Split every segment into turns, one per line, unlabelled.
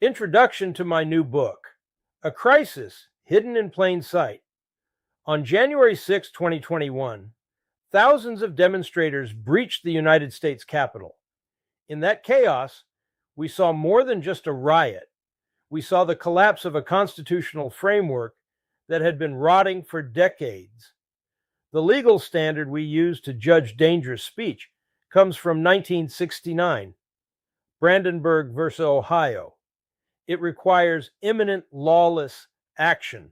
Introduction to my new book, A Crisis Hidden in Plain Sight. On January 6, 2021, thousands of demonstrators breached the United States Capitol. In that chaos, we saw more than just a riot. We saw the collapse of a constitutional framework that had been rotting for decades. The legal standard we use to judge dangerous speech comes from 1969, Brandenburg versus Ohio. It requires imminent lawless action.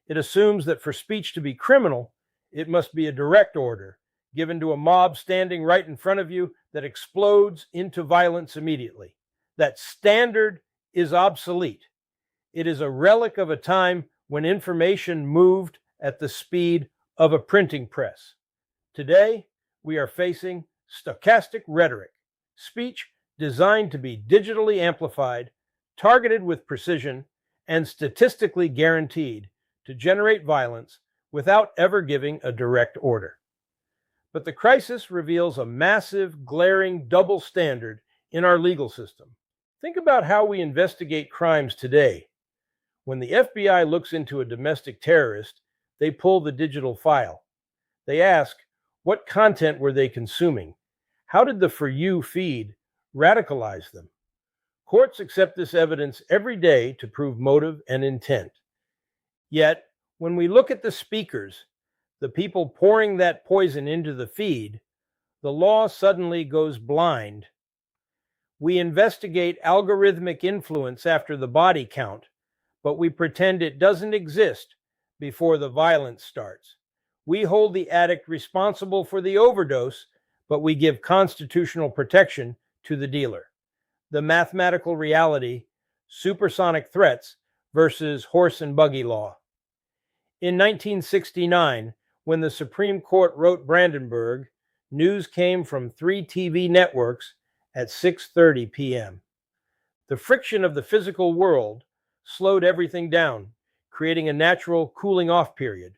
It assumes that for speech to be criminal, it must be a direct order given to a mob standing right in front of you that explodes into violence immediately. That standard is obsolete. It is a relic of a time when information moved at the speed of a printing press. Today, we are facing stochastic rhetoric, speech designed to be digitally amplified, targeted with precision, and statistically guaranteed to generate violence without ever giving a direct order. But the crisis reveals a massive, glaring double standard in our legal system. Think about how we investigate crimes today. When the FBI looks into a domestic terrorist, they pull the digital file. They ask, what content were they consuming? How did the For You feed radicalize them? Courts accept this evidence every day to prove motive and intent. Yet, when we look at the speakers, the people pouring that poison into the feed, the law suddenly goes blind. We investigate algorithmic influence after the body count, but we pretend it doesn't exist before the violence starts. We hold the addict responsible for the overdose, but we give constitutional protection to the dealer. The mathematical reality, supersonic threats versus horse-and-buggy law. In 1969, when the Supreme Court wrote Brandenburg, news came from 3 TV networks at 6:30 p.m. The friction of the physical world slowed everything down, creating a natural cooling off period.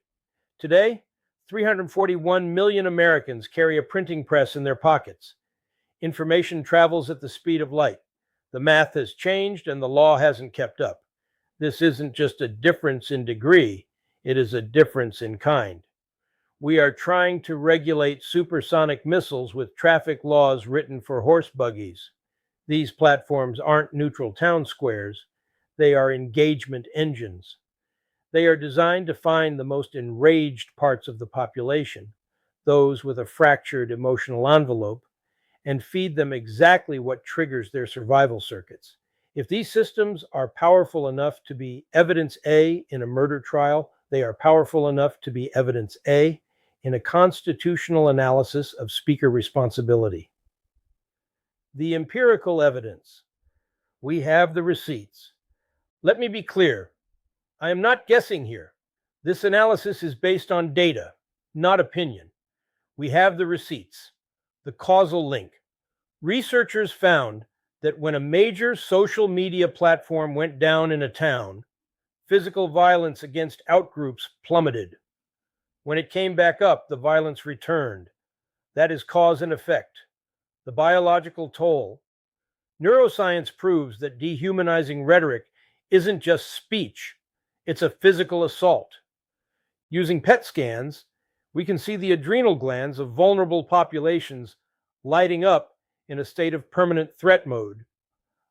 Today, 341 million Americans carry a printing press in their pockets. Information travels at the speed of light. The math has changed and the law hasn't kept up. This isn't just a difference in degree, it is a difference in kind. We are trying to regulate supersonic missiles with traffic laws written for horse buggies. These platforms aren't neutral town squares, they are engagement engines. They are designed to find the most enraged parts of the population, those with a fractured emotional envelope, and feed them exactly what triggers their survival circuits. If these systems are powerful enough to be evidence A in a murder trial, they are powerful enough to be evidence A in a constitutional analysis of speaker responsibility. The empirical evidence. We have the receipts. Let me be clear. I am not guessing here. This analysis is based on data, not opinion. We have the receipts, the causal link. Researchers found that when a major social media platform went down in a town, physical violence against outgroups plummeted. When it came back up, the violence returned. That is cause and effect. The biological toll. Neuroscience proves that dehumanizing rhetoric isn't just speech. It's a physical assault. Using PET scans, we can see the adrenal glands of vulnerable populations lighting up in a state of permanent threat mode,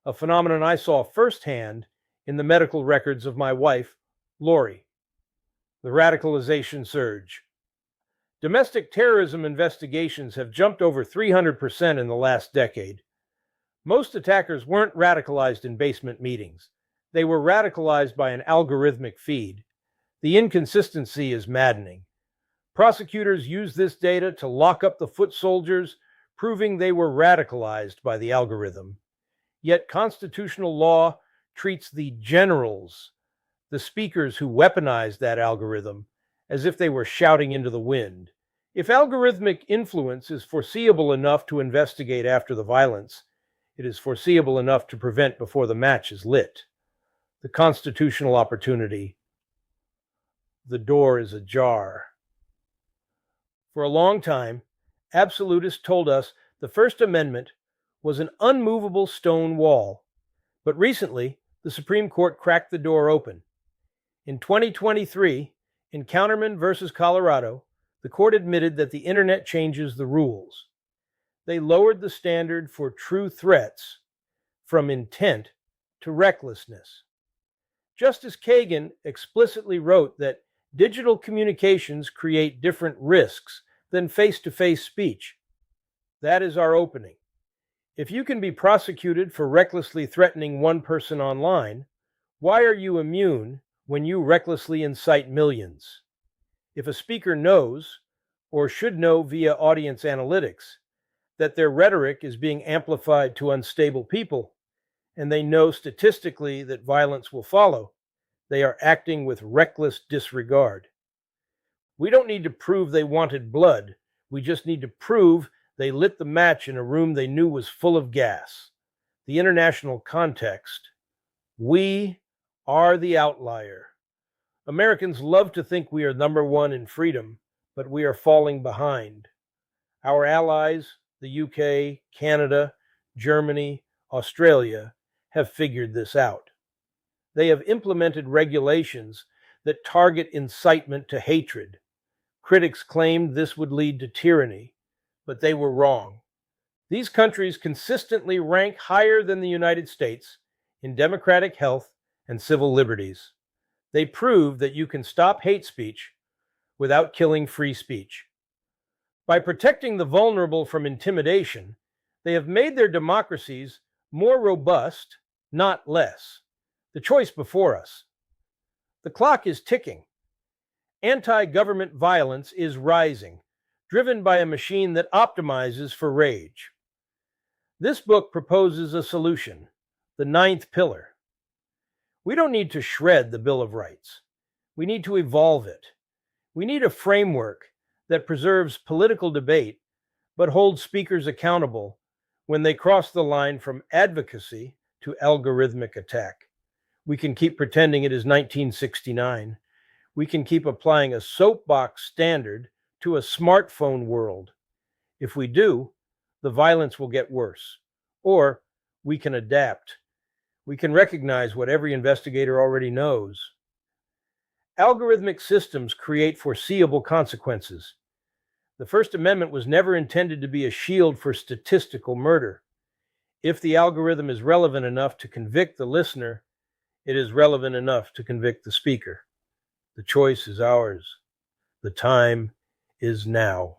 a phenomenon I saw firsthand in the medical records of my wife, Lori. The radicalization surge. Domestic terrorism investigations have jumped over 300% in the last decade. Most attackers weren't radicalized in basement meetings. They were radicalized by an algorithmic feed. The inconsistency is maddening. Prosecutors use this data to lock up the foot soldiers, proving they were radicalized by the algorithm. Yet constitutional law treats the generals, the speakers who weaponized that algorithm, as if they were shouting into the wind. If algorithmic influence is foreseeable enough to investigate after the violence, it is foreseeable enough to prevent before the match is lit. The constitutional opportunity. The door is ajar. For a long time, absolutists told us the First Amendment was an unmovable stone wall. But recently, the Supreme Court cracked the door open. In 2023, in Counterman versus Colorado, the court admitted that the internet changes the rules. They lowered the standard for true threats from intent to recklessness. Justice Kagan explicitly wrote that digital communications create different risks than face-to-face speech. That is our opening. If you can be prosecuted for recklessly threatening one person online, why are you immune when you recklessly incite millions? If a speaker knows, or should know via audience analytics, that their rhetoric is being amplified to unstable people, and they know statistically that violence will follow, they are acting with reckless disregard. We don't need to prove they wanted blood. We just need to prove they lit the match in a room they knew was full of gas. The international context. We are the outlier. Americans love to think we are number one in freedom, but we are falling behind. Our allies, the UK, Canada, Germany, Australia, have figured this out. They have implemented regulations that target incitement to hatred. Critics claimed this would lead to tyranny, but they were wrong. These countries consistently rank higher than the United States in democratic health and civil liberties. They prove that you can stop hate speech without killing free speech. By protecting the vulnerable from intimidation, they have made their democracies more robust, not less. The choice before us. The clock is ticking. Anti-government violence is rising, driven by a machine that optimizes for rage. This book proposes a solution, the ninth pillar. We don't need to shred the Bill of Rights. We need to evolve it. We need a framework that preserves political debate, but holds speakers accountable when they cross the line from advocacy to algorithmic attack. We can keep pretending it is 1969. We can keep applying a soapbox standard to a smartphone world. If we do, the violence will get worse. Or we can adapt. We can recognize what every investigator already knows. Algorithmic systems create foreseeable consequences. The First Amendment was never intended to be a shield for statistical murder. If the algorithm is relevant enough to convict the listener, it is relevant enough to convict the speaker. The choice is ours. The time is now.